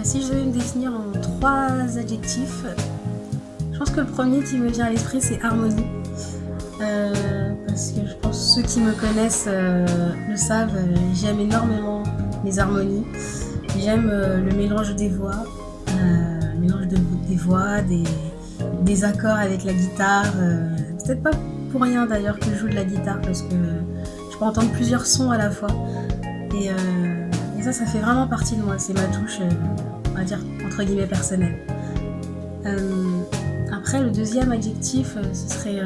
Si je devais me définir en 3 adjectifs, je pense que le premier qui me vient à l'esprit, c'est harmonie. Parce que je pense que ceux qui me connaissent le savent, j'aime énormément les harmonies. J'aime le mélange des voix, des voix, des accords avec la guitare. C'est peut-être pas pour rien d'ailleurs que je joue de la guitare, parce que je peux entendre plusieurs sons à la fois. Et ça fait vraiment partie de moi. C'est ma touche, on va dire, entre guillemets, personnelle. Après, le deuxième adjectif, ce serait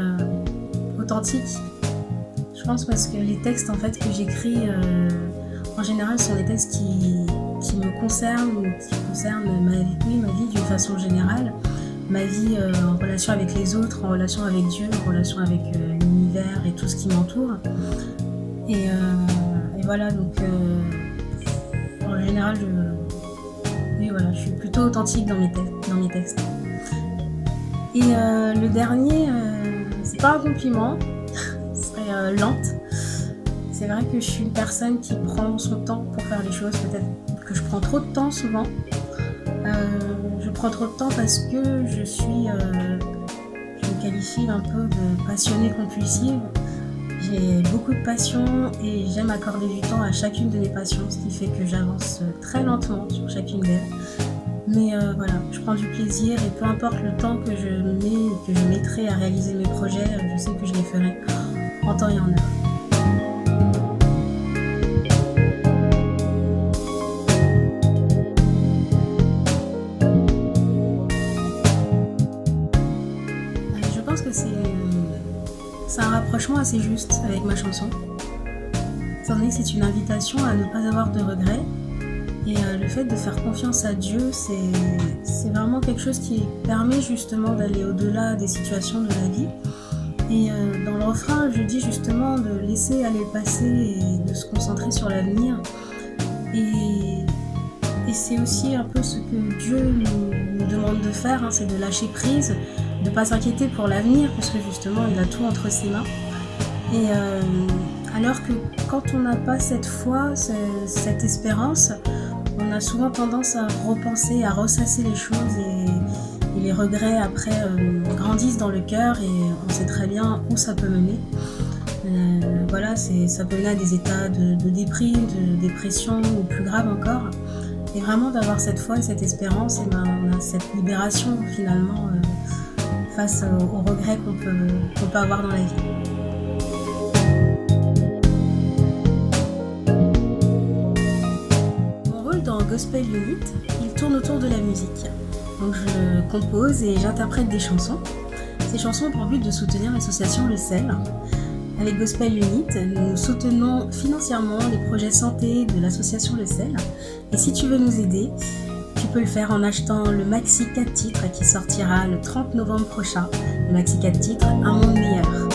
authentique. Je pense parce que les textes en fait que j'écris en général sont des textes qui me concernent, ou qui concernent ma vie d'une façon générale, ma vie en relation avec les autres, en relation avec Dieu, en relation avec l'univers et tout ce qui m'entoure. Et voilà, donc en général je suis plutôt authentique dans mes textes. Et le dernier, c'est pas un compliment, ce serait lente. C'est vrai que je suis une personne qui prend son temps pour faire les choses, peut-être que je prends trop de temps souvent. Je prends trop de temps parce que je me qualifie un peu de passionnée compulsive. J'ai beaucoup de passion et j'aime accorder du temps à chacune de mes passions, ce qui fait que j'avance très lentement sur chacune d'elles. Mais voilà, je prends du plaisir et peu importe le temps que je mettrai à réaliser mes projets, je sais que je les ferai en temps et en heure. Je pense que c'est un rapprochement assez juste avec ma chanson. Étant donné que c'est une invitation à ne pas avoir de regrets. Et le fait de faire confiance à Dieu, c'est vraiment quelque chose qui permet justement d'aller au-delà des situations de la vie. Et dans le refrain, je dis justement de laisser aller le passé et de se concentrer sur l'avenir. Et c'est aussi un peu ce que Dieu nous demande de faire, hein, c'est de lâcher prise, de ne pas s'inquiéter pour l'avenir, parce que justement, il a tout entre ses mains. Et alors que quand on n'a pas cette foi, cette espérance, on a souvent tendance à repenser, à ressasser les choses, et les regrets après grandissent dans le cœur, et on sait très bien où ça peut mener. Voilà, ça peut mener à des états de déprime, de dépression, ou plus grave encore. Et vraiment d'avoir cette foi et cette espérance, et on a cette libération finalement face aux regrets qu'on peut avoir dans la vie. Dans Gospel Unit, il tourne autour de la musique. Donc je compose et j'interprète des chansons. Ces chansons ont pour but de soutenir l'association Le Sel. Avec Gospel Unit, nous soutenons financièrement les projets santé de l'association Le Sel. Et si tu veux nous aider, tu peux le faire en achetant le maxi 4 titres qui sortira le 30 novembre prochain. Le maxi 4 titres, Un monde meilleur.